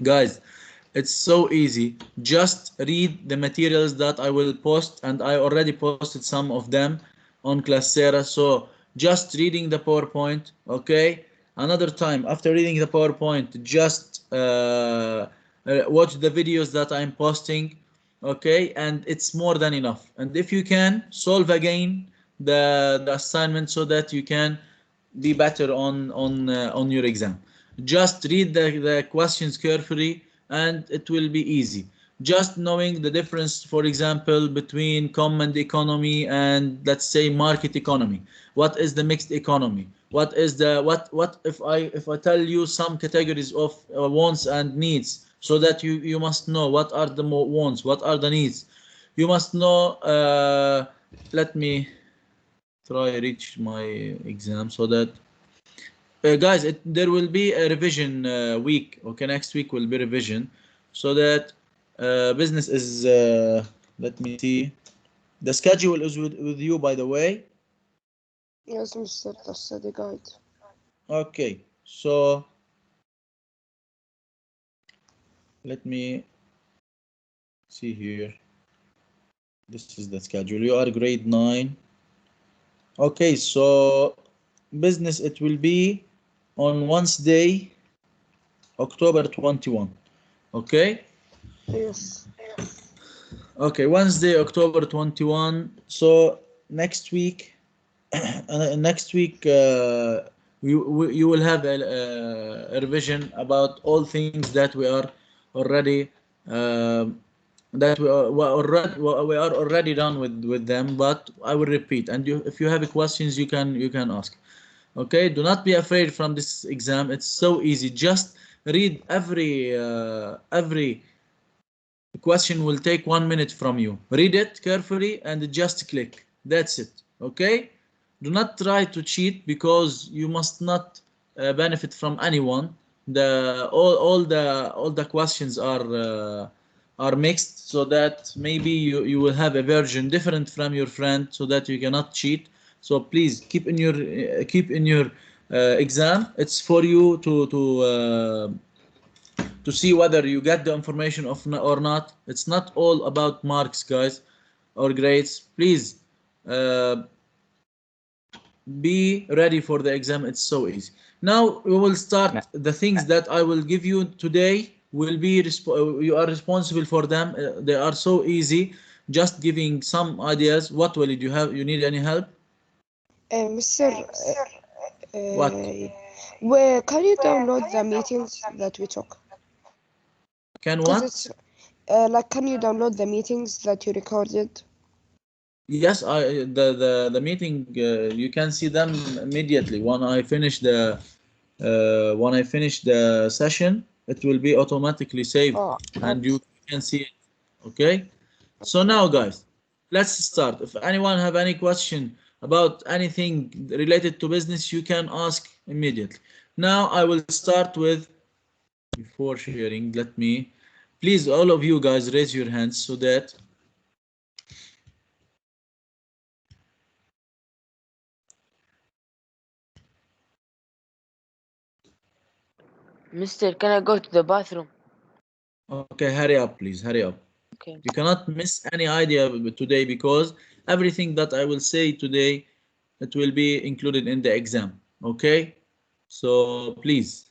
Guys, it's so easy. Just read the materials that I will post, and I already posted some of them on Classera. So just reading the PowerPoint, okay? Another time, after reading the PowerPoint, just watch the videos that I'm posting, okay? And it's more than enough. And if you can, solve again the assignment so that you can be better on your exam. Just read the questions carefully and it will be easy. Just knowing the difference, for example, between command economy and, let's say, market economy. What is the mixed economy? What is the what if I tell you some categories of wants and needs, so that you must know what are the wants, what are the needs. You must know. Let me try reach my exam so that guys, there will be a revision week. Okay, next week will be revision, so that business is. Let me see. The schedule is with you, by the way. Yes, Mr. The study guide. Okay, so let me see here. This is the schedule. You are grade 9. Okay, so business, it will be on Wednesday, October 21. Okay. Yes. Okay, Wednesday, October 21. So next week, next week, you will have a revision about all things that we are already that we are already done with them. But I will repeat, and if you have questions, you can ask. Okay, do not be afraid from this exam. It's so easy. Just read every the question will take 1 minute from you. Read it carefully and just click. That's it. Okay? Do not try to cheat, because you must not benefit from anyone. All the questions are mixed, so that maybe you will have a version different from your friend, so that you cannot cheat. So please keep in your exam. It's for you to see whether you get the information or not. It's not all about marks, guys, or grades. Please uh, be ready for the exam. It's so easy. Now we will start. The things that I will give you today will be you are responsible for them. They are so easy. Just giving some ideas. What will you have? You need any help? Mr. What? Where can you download the meetings that we took? Can Because what? it's like, can you download the meetings that you recorded? Yes, the meeting, you can see them immediately when I finish the session. It will be automatically saved, Oh, and okay. you can see it. Okay. So Okay. now, guys, let's start. If anyone have any question about anything related to business, you can ask immediately. Now I will start with, before sharing, let me, please, all of you guys, raise your hands so that. Mister, can I go to the bathroom? Okay, hurry up, please, hurry up. Okay. You cannot miss any idea today, because everything that I will say today, it will be included in the exam. Okay, so please.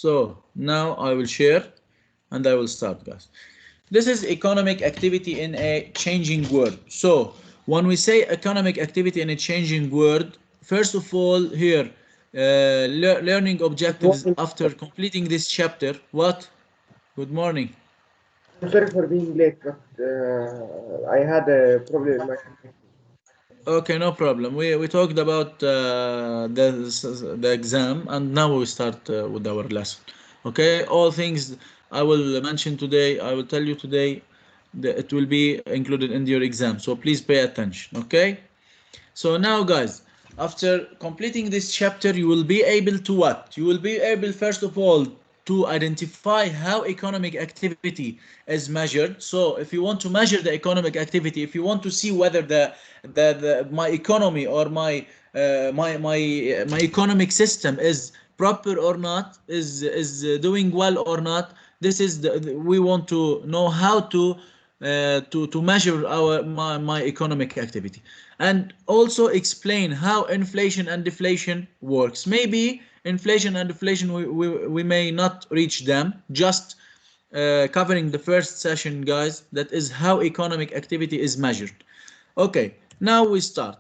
So now I will share and I will start, guys. This is economic activity in a changing world. So when we say economic activity in a changing world, first of all, here, learning Good objectives morning. after completing this chapter. What? Good morning. I'm sorry for being late, but I had a problem in my connection. Okay, no problem. We talked about the exam, and now we start with our lesson. Okay, all things I will mention today, I will tell you today, that it will be included in your exam. So please pay attention. Okay. So now guys, after completing this chapter, you will be able to what? You will be able first of all to identify how economic activity is measured. So if you want to measure the economic activity, if you want to see whether the my economy or my economic system is proper or not, is doing well or not, this is we want to know how to measure my economic activity, and also explain how inflation and deflation works. Maybe inflation and deflation we may not reach them, just covering the first session guys, that is how economic activity is measured. Okay, now we start.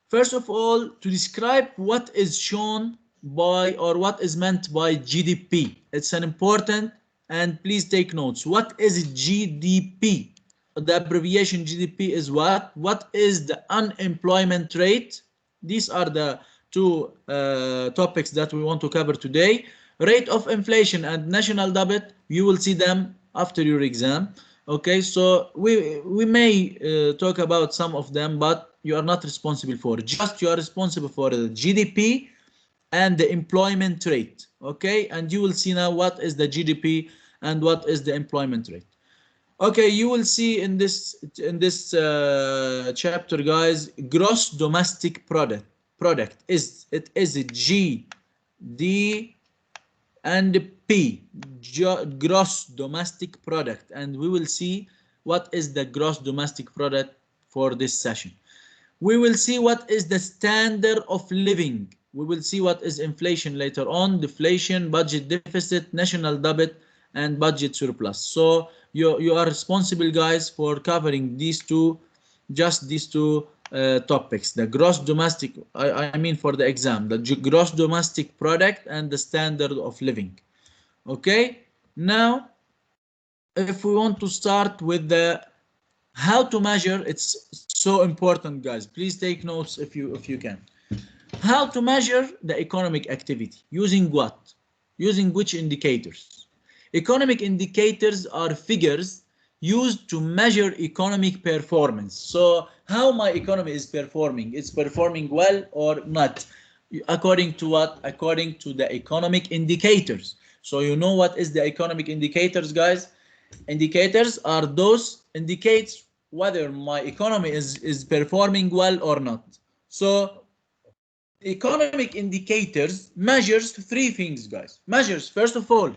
First of all, to describe what is shown by or what is meant by GDP. It's an important, and please take notes. What is GDP? The abbreviation GDP is what? What is the unemployment rate? These are the two topics that we want to cover today. Rate of inflation and national debt, you will see them after your exam. Okay, so we may talk about some of them, but you are not responsible for it. Just you are responsible for the GDP and the employment rate. Okay, and you will see now what is the GDP and what is the employment rate. Okay, you will see in this chapter, guys, gross domestic product is a G D and P, gross domestic product, and we will see what is the gross domestic product for this session. We will see what is the standard of living. We will see what is inflation later on, deflation, budget deficit, national debt, and budget surplus. So you are responsible, guys, for covering these two, just these two topics: the gross domestic, I mean for the exam, the gross domestic product and the standard of living. Okay, now if we want to start with the how to measure, it's so important, guys. Please take notes if you can. How to measure the economic activity, using what? Using which indicators? Economic indicators are figures used to measure economic performance. So how my economy is performing? It's performing well or not? According to what? According to the economic indicators. So you know what is the economic indicators, guys? Indicators are those indicates whether my economy is performing well or not. So economic indicators measures three things, guys. Measures, first of all,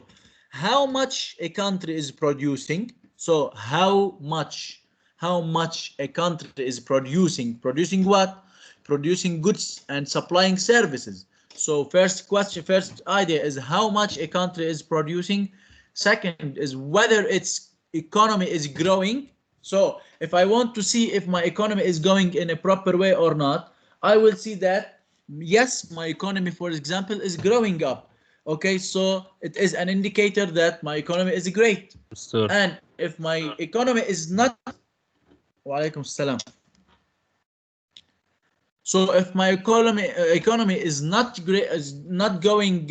how much a country is producing. So how much a country is producing what? Producing goods and supplying services. So first idea is how much a country is producing. Second is whether its economy is growing. So if I want to see if my economy is going in a proper way or not, I will see that yes, my economy, for example, is growing up. Okay, so it is an indicator that my economy is great. Sir. And if my economy is not, wa alaikum salam. So if my economy is not great, is not going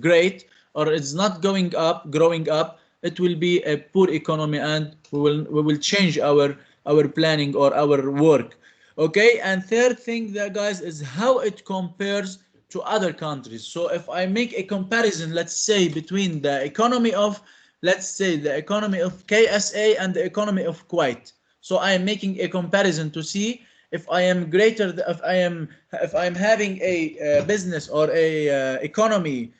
great, or it's not growing up, it will be a poor economy, and we will change our planning or our work. Okay, and third thing there, guys, is how it compares to other countries. So if I make a comparison, let's say between the economy of, let's say the economy of KSA and the economy of Kuwait. So I am making a comparison to see if I am greater, if I am having a business or a economy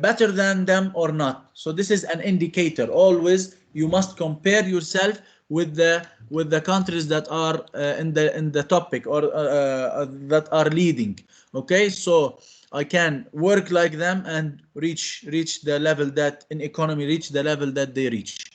better than them or not. So this is an indicator. Always you must compare yourself with the countries that are in the topic, or that are leading. Okay, so I can work like them and reach the level that in economy, reach the level that they reach.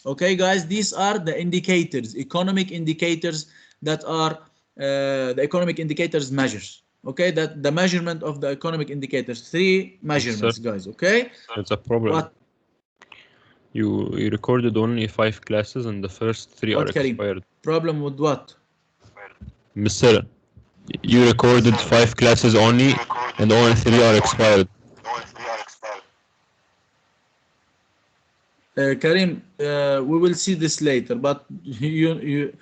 Okay, guys, these are the indicators, economic indicators that are the economic indicators measures. Okay, that the measurement of the economic indicators, three measurements, guys. Okay, That's a problem. what? You recorded only 5 classes and the first 3 are What, Karim? expired. Problem with what? Mr. You recorded 5 classes only and only 3 are expired. Karim, we will see this later, but you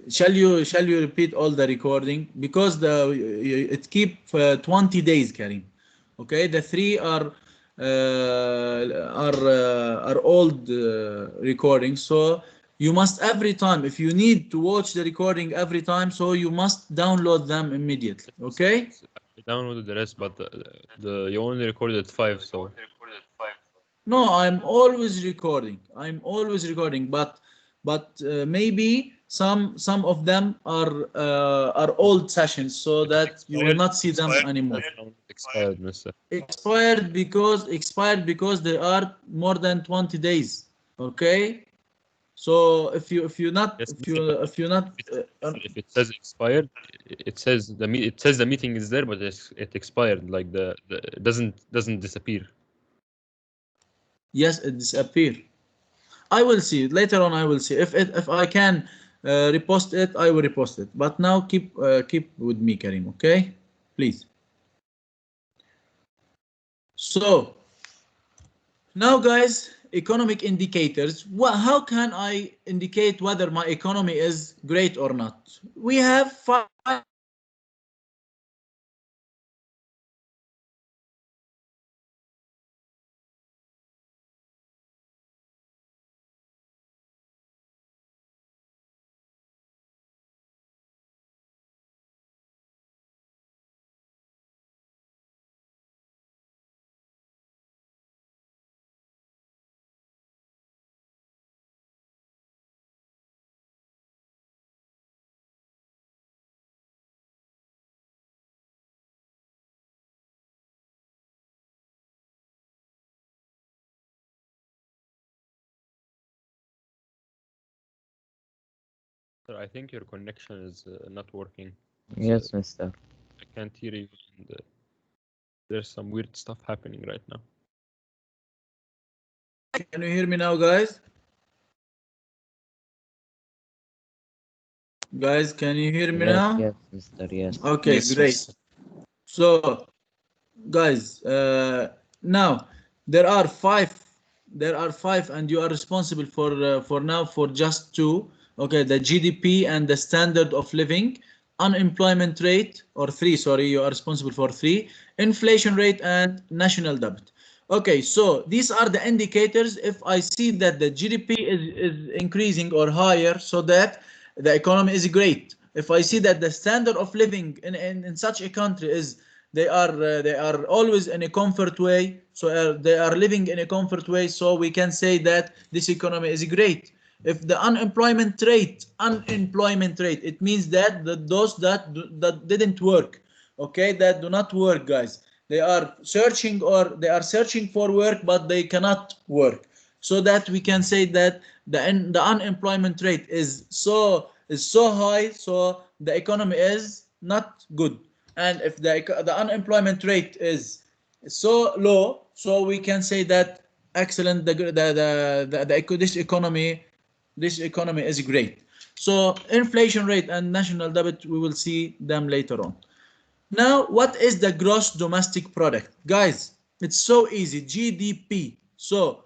shall you repeat all the recording because it keep 20 days, Karim. Okay, the three are old recordings, so you must every time if you need to watch the recording every time, so you must download them immediately. Okay. I downloaded the rest, but you only recorded 5, so No, I'm always recording. I'm always recording, but maybe some of them are old sessions, so that you will not see them anymore. expired, mister. Expired because they are more than 20 days. Okay, so Yes, mister, but if it says expired, it says the meeting is there, but it expired. Like it doesn't disappear. yes, it disappear. I will see later on. I will see if I can repost it. I will repost it. But now keep with me, Karim. Okay, please. So now, guys, economic indicators. How can I indicate whether my economy is great or not? We have five. Sir, I think your connection is not working. Yes, mister. I can't hear you. And, there's some weird stuff happening right now. Can you hear me now, guys? Guys, can you hear me Yes, now? yes, mister, yes. Okay, Yes, great. mister. So, guys, now there are five. There are five, and you are responsible for now for just two. Okay, the GDP and the standard of living, unemployment rate, or three. Sorry, you are responsible for three. Inflation rate and national debt. Okay, so these are the indicators. If I see that the GDP is increasing or higher, so that the economy is great. If I see that the standard of living in such a country is they are always in a comfort way, so they are living in a comfort way, so we can say that this economy is great. If the unemployment rate, it means that those that didn't work, okay, that do not work, guys, they are searching for work but they cannot work, so that we can say that the unemployment rate is so high, so the economy is not good. And if the unemployment rate is so low, so we can say that excellent, this economy is great. So inflation rate and national debt, we will see them later on. Now, what is the gross domestic product? Guys, it's so easy. GDP. So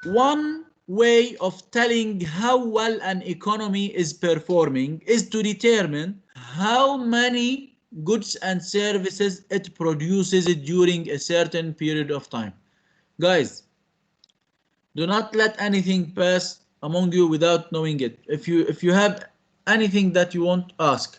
one way of telling how well an economy is performing is to determine how many goods and services it produces during a certain period of time. Guys, do not let anything pass among you without knowing it. If you have anything that you want, ask.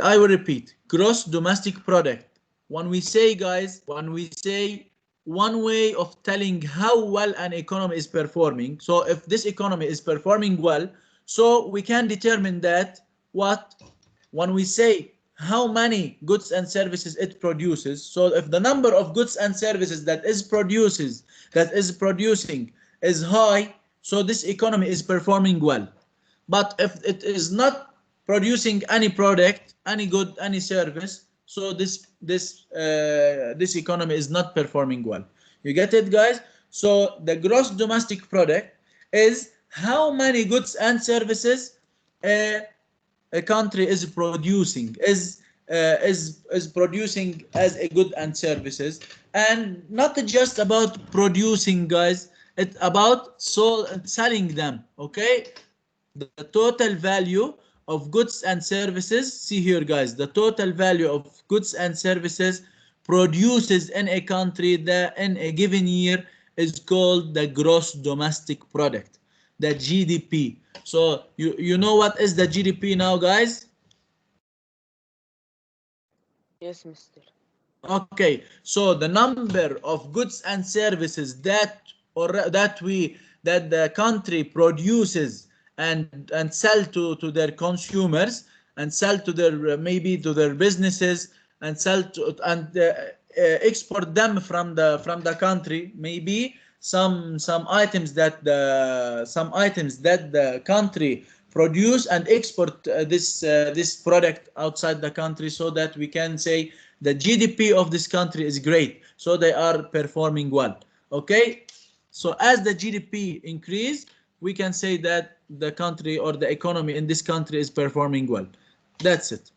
I will repeat, gross domestic product. When we say, guys, when we say one way of telling how well an economy is performing, so if this economy is performing well, so we can determine that what, when we say how many goods and services it produces, so if the number of goods and services that is producing is high, so this economy is performing well. But if it is not producing any product, any good, any service, so this economy is not performing well. You get it, guys? So the gross domestic product is how many goods and services a country is producing, is producing as a good and services, and not just about producing, guys. It's about selling them. Okay, the total value of goods and services. See here, guys, the total value of goods and services produces in a country that in a given year is called the gross domestic product, the GDP. So you know what is the GDP now, guys? Yes, Mister. Okay, so the number of goods and services that the country produces and sell to their consumers and sell to their maybe to their businesses and sell to and export them from the country, maybe some items that the country produce and export this product outside the country, so that we can say the GDP of this country is great, so they are performing well. Okay, so as the GDP increase, we can say that the country or the economy in this country is performing well. That's it.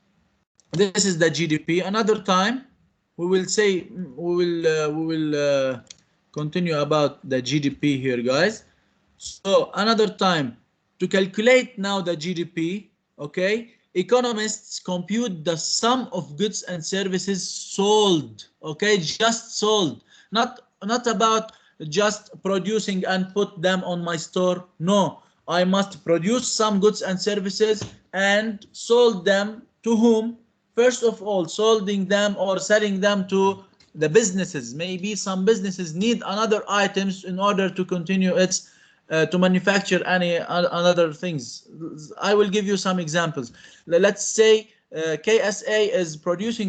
This is the GDP. Another time we will say we will continue about the GDP here, guys. So another time, to calculate now the GDP, okay, economists compute the sum of goods and services sold, okay, just sold, not about just producing and put them on my store. No, I must produce some goods and services and sold them to whom? First of all, solding them or selling them to the businesses. Maybe some businesses need another items in order to continue its to manufacture any another things. I will give you some examples. Let's say KSA is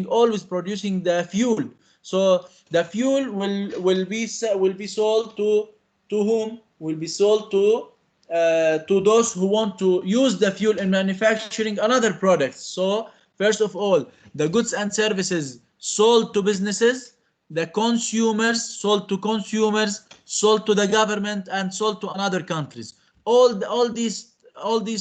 always producing the fuel. So the fuel will be sold to whom? Will be sold to those who want to use the fuel in manufacturing another product. So first of all, the goods and services sold to businesses, the consumers sold to consumers, sold to the government, and sold to another countries. All these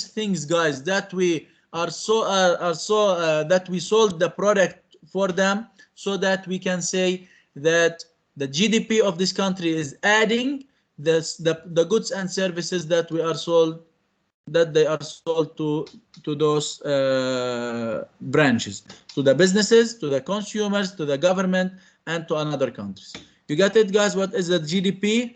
things, guys, that we that we sold the product for them, so that we can say that the GDP of this country is adding the goods and services that we are sold that they are sold to those branches, to the businesses, to the consumers, to the government, and to another countries. You got it, guys? What is the GDP?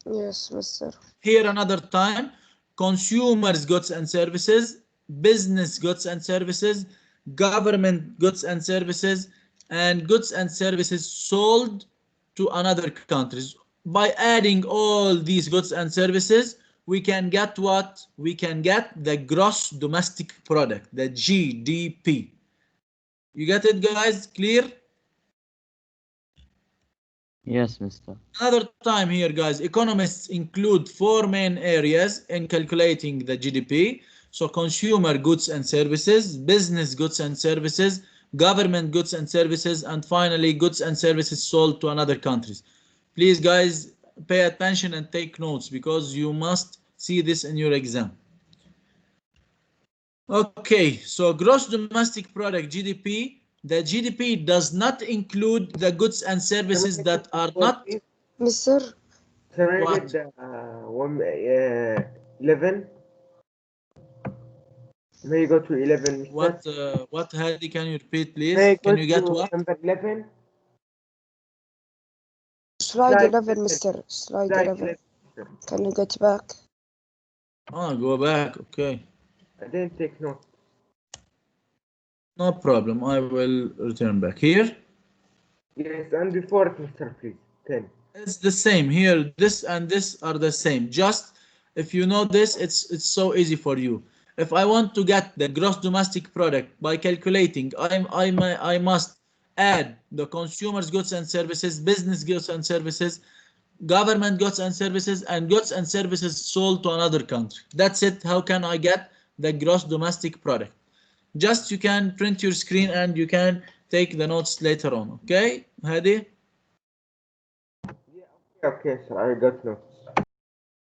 Yes, Mister. Here another time: consumers goods and services, business goods and services, government goods and services, and goods and services sold to another countries. By adding all these goods and services, we can get what? We can get the gross domestic product, the GDP. You get it, guys? Clear? Yes, Mister. Another time here, guys, economists include four main areas in calculating the GDP. So consumer goods and services, business goods and services, government goods and services, and finally goods and services sold to another countries. Please, guys, pay attention and take notes, because you must see this in your exam. Okay, so gross domestic product, GDP. The GDP does not include the goods and services that are not Mister. Can I what? get the 11? May you go to 11, mister? What, Hadi, can you repeat, May I please? go Can you get to what? number 11? Slide Slide 11, 11. Mister. Slide Slide 11. 11, mister. Can you get back? Oh, go back. Okay. I didn't take notes. No problem. I will return back. Here, Yes, and before it, mister, please. 10. it's the same. Here, this and this are the same. Just if you know this, it's so easy for you. If I want to get the gross domestic product by calculating, I must add the consumers goods and services, business goods and services, government goods and goods and services sold to another country. That's it. How can I get the gross domestic product? Just you can print your screen and you can take the notes later on. Okay, Hadi? Okay, sir, I got notes.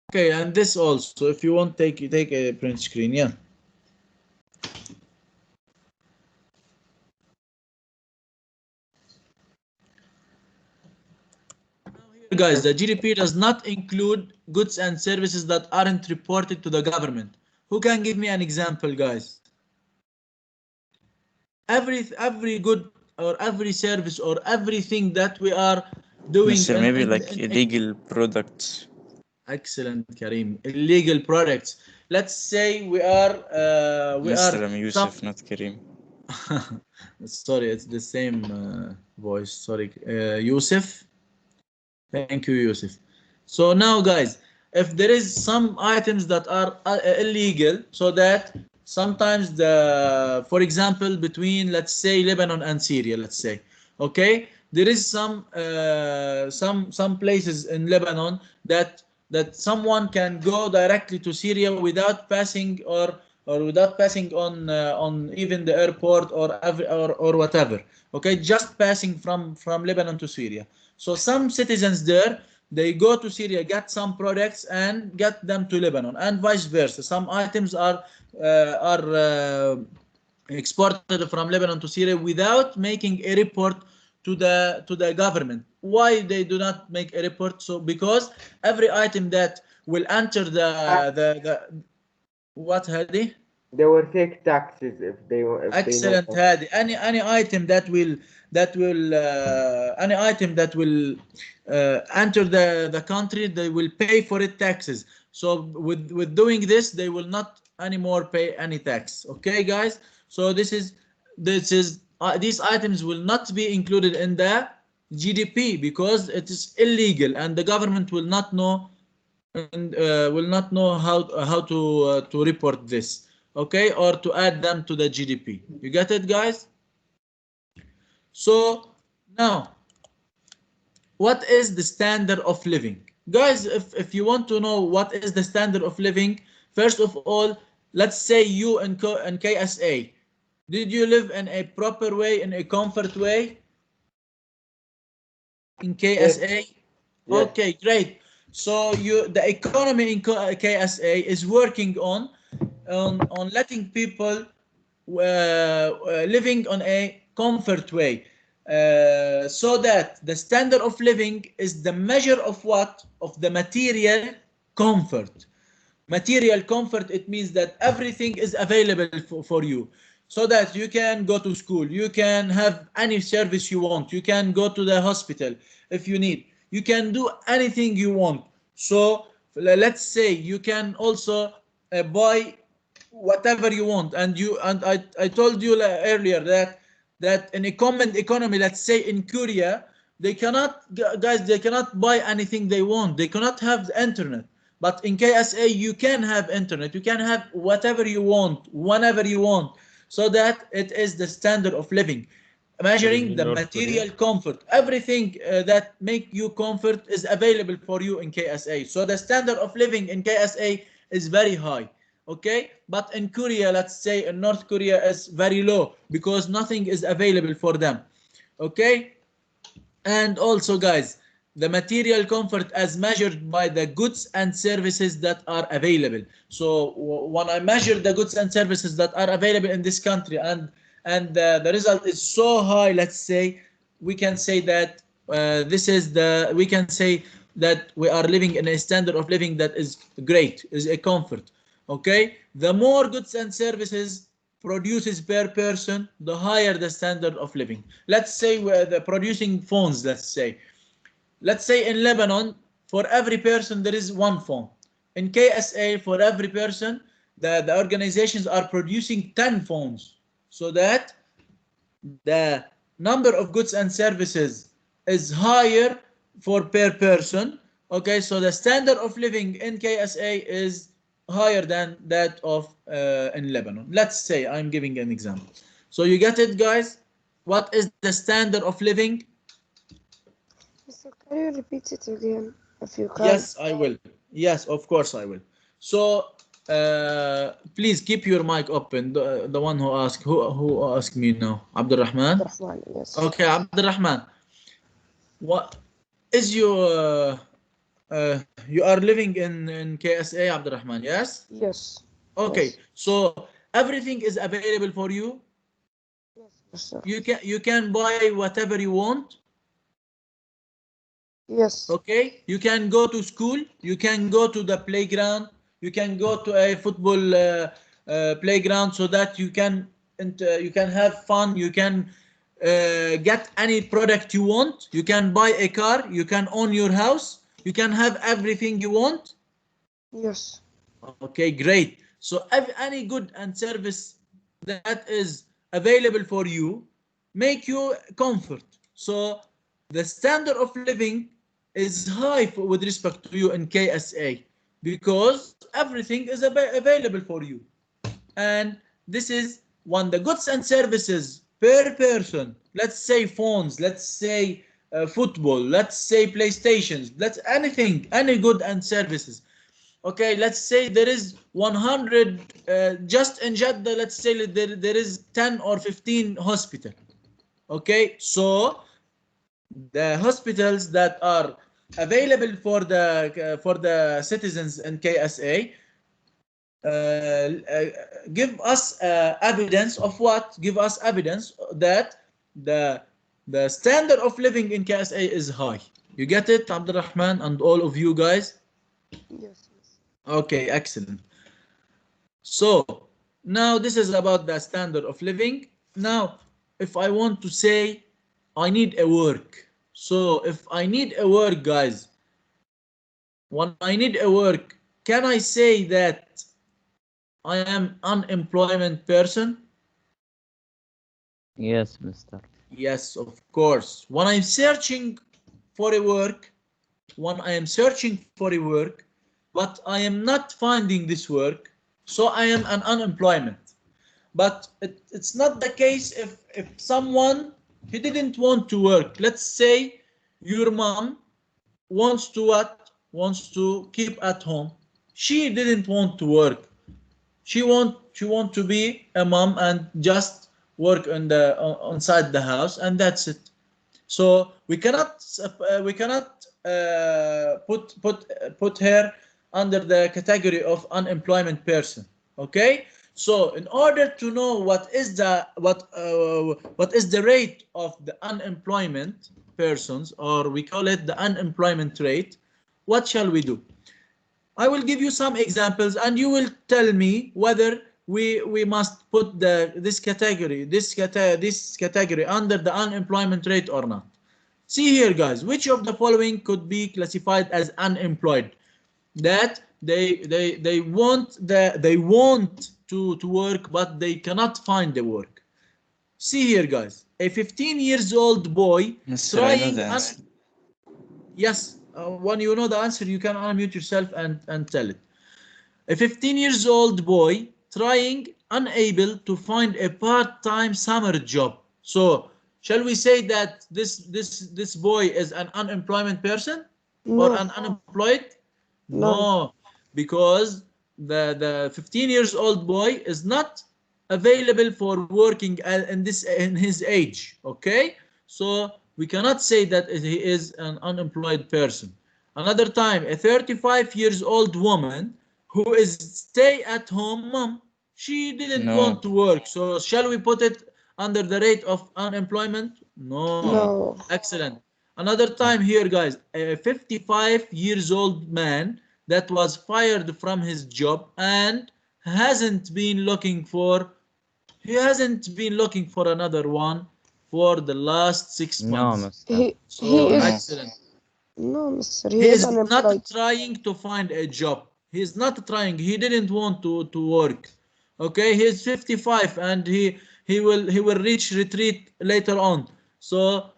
Okay, and this also, if you want, take a print screen. Yeah. Now guys, the GDP does not include goods and services that aren't reported to the government. Who can give me an example, guys? Every good or every service or everything that we are doing Mr. in, maybe in, like in, illegal products. excellent, Kareem. Illegal products. Let's say we Mr. are I'm some. Yusuf, not Kareem. Sorry, it's the same voice. Sorry, Yusuf. Thank you, Yusuf. So now, guys, if there is some items that are illegal, so that sometimes for example, between let's say Lebanon and Syria, let's say, okay, there is some places in Lebanon that someone can go directly to Syria without passing or without passing on even the airport or whatever. Okay, just passing from Lebanon to Syria. So some citizens there, they go to Syria, get some products and get them to Lebanon, and vice versa. Some items are exported from Lebanon to Syria without making a report to the government. Why they do not make a report? So because every item that will enter the what, Hadi? They were fake taxes if they know Excellent, that. Hadi. Any item that will enter the country, they will pay for it taxes. So with doing this, they will not anymore pay any tax. Okay, guys. So these items will not be included in the GDP because it is illegal, and the government will not know and how to report this, okay, or to add them to the GDP. You get it, guys? So now, what is the standard of living, guys? If you want to know what is the standard of living, first of all, let's say you in KSA, did you live in a proper way, in a comfort way in Yes, KSA? yes. Okay, great. So the economy in KSA is working on letting people living on a comfort way, so that the standard of living is the measure of what? Of the material comfort. Material comfort, it means that everything is available for you, so that you can go to school, you can have any service you want, you can go to the hospital if you need, you can do anything you want. So let's say you can also buy whatever you want, and I told you earlier that in a common economy, let's say in Korea, they cannot, guys, they cannot buy anything they want, they cannot have the internet. But in KSA, you can have internet, you can have whatever you want, whenever you want, so that it is the standard of living, What do you measuring mean the North Korea? material comfort. Everything that make you comfort is available for you in KSA. So the standard of living in KSA is very high. Okay, but in Korea, let's say in North Korea, is very low because nothing is available for them. Okay, and also, guys, the material comfort as measured by the goods and services that are available. So when I measure the goods and services that are available in this country, and the result is so high, let's say, we can say that we can say that we are living in a standard of living that is great, is a comfort. Okay, the more goods and services produces per person, the higher the standard of living. Let's say we're producing phones, let's say in Lebanon, for every person there is one phone. In KSA, for every person, the organizations are producing 10 phones, so that the number of goods and services is higher for per person. Okay, so the standard of living in KSA is higher than that of in Lebanon. Let's say I'm giving an example. So you get it, guys? What is the standard of living? Mister, can you repeat it again if you can? Yes, I will. Yes, of course I will. So please keep your mic open. The one who asked, who asked me now, Abdurrahman. Rahman, yes. Okay, Abdurrahman. What is your you are living in KSA, Abdurrahman, yes? Yes. Okay, Yes. so everything is available for you. Yes, Mister. You can buy whatever you want. Yes. Okay, you can go to school, you can go to the playground, you can go to a football playground so that you can have fun, you can get any product you want, you can buy a car, you can own your house, you can have everything you want. Yes. Okay, great. So any good and service that is available for you make you comfort. So the standard of living is high with respect to you in KSA because everything is available for you. And this is one the goods and services per person. Let's say phones, let's say football, let's say PlayStations, let's anything, any good and services. Okay, let's say there is 100 just in Jeddah, let's say there is 10 or 15 hospital. Okay, so the hospitals that are available for the citizens in KSA give us evidence of what? Give us evidence that the the standard of living in KSA is high. You get it, Abdurrahman, and all of you guys? Yes. Okay, excellent. So now this is about the standard of living. Now, if I want to say I need a work. So if I need a work, guys, when I need a work, can I say that I am unemployment person? Yes, Mister. Yes, of course. When I'm searching for a work, when I am searching for a work, but I am not finding this work, so I am an unemployment. But it's not the case if someone he didn't want to work. Let's say your mom wants to what? Wants to keep at home. She didn't want to work. She want to be a mom and just work on the inside the house and that's it. So we cannot put her under the category of unemployment person. Okay. So in order to know what is the rate of the unemployment persons, or we call it the unemployment rate, what shall we do? I will give you some examples and you will tell me whether we must put this category under the unemployment rate or not. See here, guys, which of the following could be classified as unemployed? That they want to work but they cannot find the work. See here, guys, a 15 years old boy Mister, I know trying the answer. yes, when you know the answer you can unmute yourself and tell it. A 15 years old boy trying unable to find a part-time summer job. So shall we say that this boy is an unemployment person or No. an unemployed? No. No, because the 15 years old boy is not available for working in his age. Okay, so we cannot say that he is an unemployed person. Another time, a 35 years old woman who is stay at home mom, she didn't want No, to work, so shall we put it under the rate of unemployment? No. no. No. Excellent. Another time here, guys, a 55 years old man that was fired from his job and hasn't been looking for he hasn't been looking for another one for the last six No, months. Mister. So He No. is excellent. no, Mister. He He is is not unemployed. trying to find a job. He is not trying. He didn't want to work. Okay, he is 55 and he will reach retreat later on. So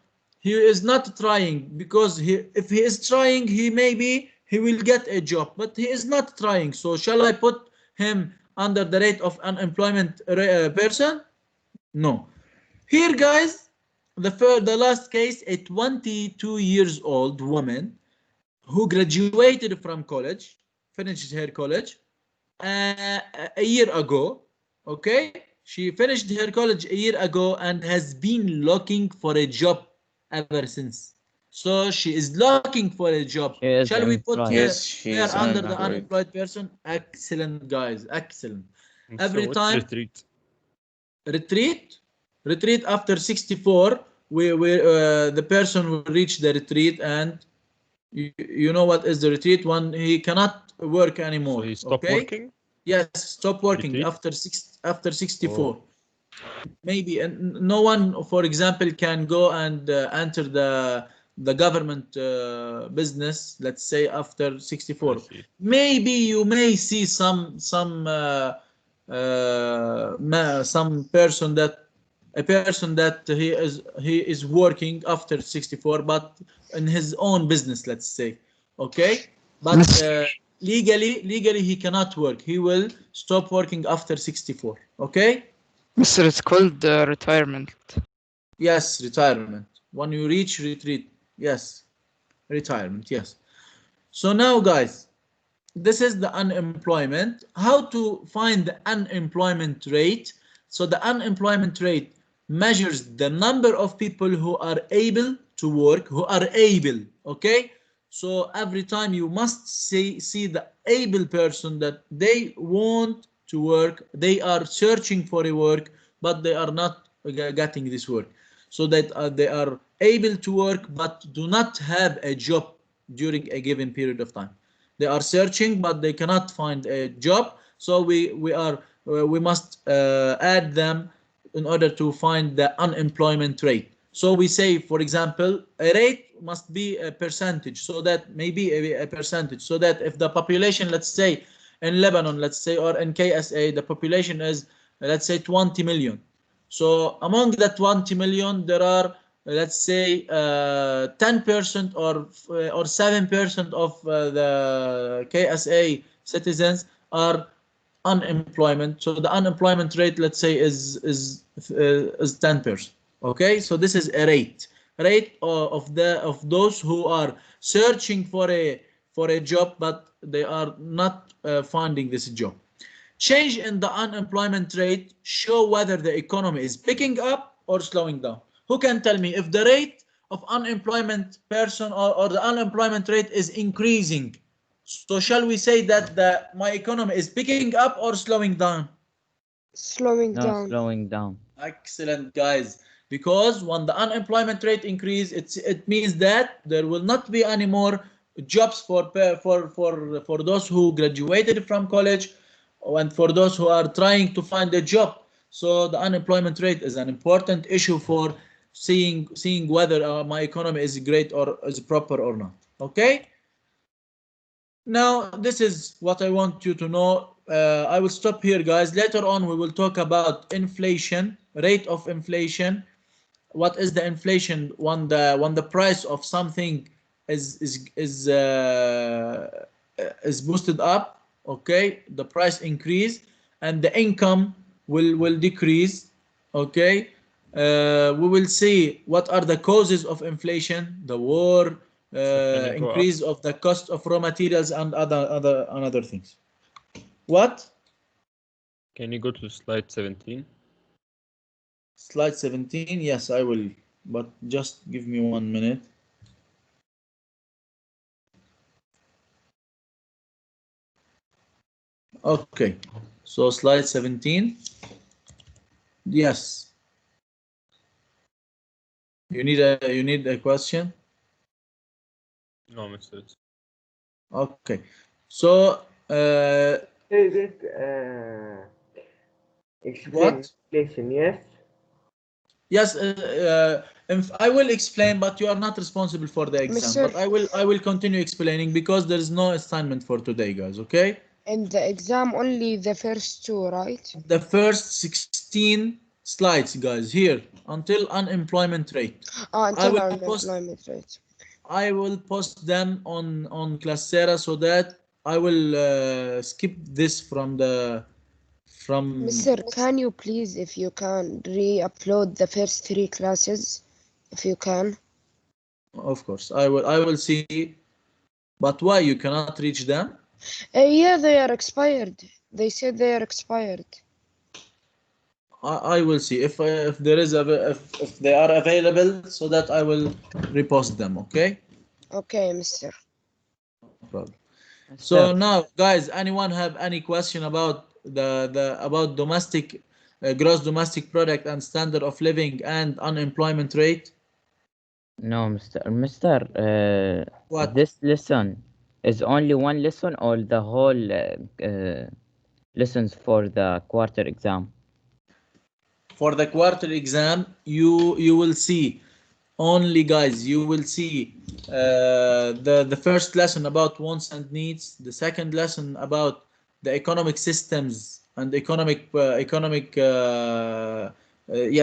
he is not trying because if he is trying he maybe he will get a job, but he is not trying. So shall I put him under the rate of unemployment person? No. Here, guys, the last case, a 22 years old woman who graduated from college, finished her college a year ago. Okay, she finished her college a year ago and has been looking for a job ever since. So she is looking for a job. She is Shall we put employed. Yes, she her is under the unemployed. unemployed person? Excellent, guys. Excellent. So Every what's time retreat? retreat after 64, we the person will reach the retreat and You know what is the retreat? When he cannot work anymore. So he stopped Okay. working. Yes, stop working Retreat? after 64. Oh. Maybe, and no one, for example, can go and enter the government business, let's say, after I 64. see. Maybe you may see some person that a person that he is working after 64, but in his own business, let's say. Okay, but legally he cannot work. He will stop working after 64. Okay. Mister, it's called retirement. Yes, retirement. When you reach retreat, yes, retirement, yes. So now, guys, this is the unemployment. How to find the unemployment rate? So the unemployment rate measures the number of people who are able to work, who are able, okay? So every time you must see the able person that they want to work, they are searching for a work, but they are not getting this work. So that they are able to work but do not have a job during a given period of time. They are searching but they cannot find a job, so we must add them in order to find the unemployment rate. So we say, for example, a rate must be a percentage, so that maybe a percentage, so that if the population, let's say in Lebanon, let's say, or in KSA, the population is, let's say, 20 million. So among the 20 million, there are, let's say, 10% or 7% of the KSA citizens are unemployment. So the unemployment rate, let's say, is 10%. Okay, so this is a rate of those who are searching for a job, but they are not finding this job. Change in the unemployment rate show whether the economy is picking up or slowing down. Who can tell me if the rate of unemployment person, or the unemployment rate is increasing? So shall we say that my economy is picking up or slowing down? Slowing No, down. slowing down. Excellent, guys. Because when the unemployment rate increase, it means that there will not be any more jobs for those who graduated from college, and for those who are trying to find a job. So the unemployment rate is an important issue for seeing whether my economy is great or is proper or not. Okay. Now, this is what I want you to know. I will stop here, guys. Later on, we will talk about inflation, rate of inflation. What is the inflation when the price of something is boosted up? Okay, the price increase and the income will decrease. Okay, we will see what are the causes of inflation, the war, So can you go up? increase of the cost of raw materials, and other things. What? Can you go to slide 17? Slide 17. Yes, I will, but just give me 1 minute. Okay, so slide 17. Yes, you need a question. No, Mr. Okay, so Is it explain what? inflation? Yes. Yes, I will explain, but you are not responsible for the exam. Mister, But I will continue explaining because there is no assignment for today, guys. Okay? in the exam only the first two, right? The first 16 slides, guys, here until unemployment rate. I Until will post unemployment rate. I will post them on Classera, so that I will skip this from. Mister, can you please, if you can, re-upload the first three classes, if you can? Of course, I will see. But why you cannot reach them? Yeah, they are expired. They said they are expired. I will see if there is if they are available, so that I will repost them. Okay, Okay, Mister. no problem. Mister, So now, guys, anyone have any question about about domestic gross domestic product and standard of living and unemployment rate? No, Mister. What? This lesson is only one lesson, or the whole lessons for the quarter exam? For the quarter exam, you will see only, guys, you will see the first lesson about wants and needs, the second lesson about the economic systems and yes,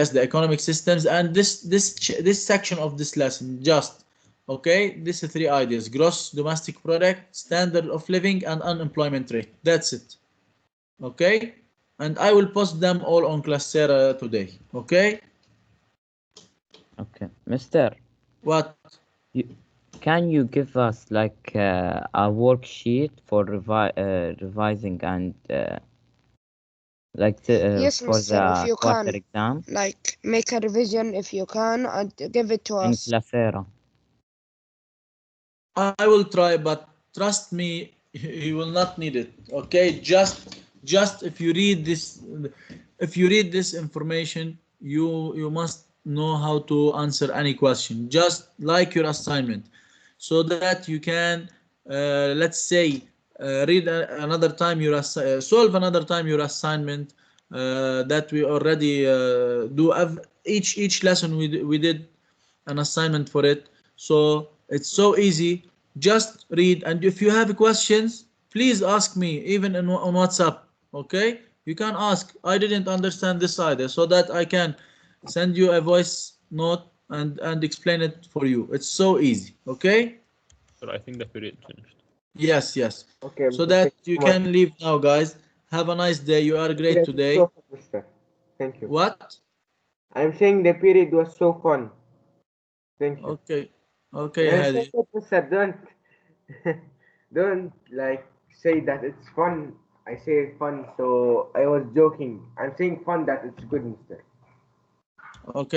the economic systems, and this section of this lesson just, okay, these are three ideas: gross domestic product, standard of living, and unemployment rate. That's it. Okay, and I will post them all on Classera today. Okay. Okay, Mister. What? You, can you give us like a worksheet for revising and Yes, for mister, if the you quarter can, exam like, make a revision if you can and give it to in us. Classera? I will try, but trust me, you will not need it. Okay, just if you read this information, you must know how to answer any question, just like your assignment, so that you can, let's say, read another time your solve another time your assignment that we already do. Each lesson we did an assignment for it, so it's so easy. Just read, and if you have questions, please ask me, even on WhatsApp. Okay, you can ask. I didn't understand this either, so that I can send you a voice note and explain it for you. It's so easy. Okay. So I think the period finished. Yes, yes. Okay, So Mr. that Thank you you so much. can leave now, guys. Have a nice day. You are great Period was today. so fun, mister. Thank you. What? I'm saying the period was so fun. Thank you. Okay. And Okay, I'm saying Hadi. that, mister, don't like say that it's fun. I say it's fun, so I was joking. I'm saying fun that it's good, mister. Okay.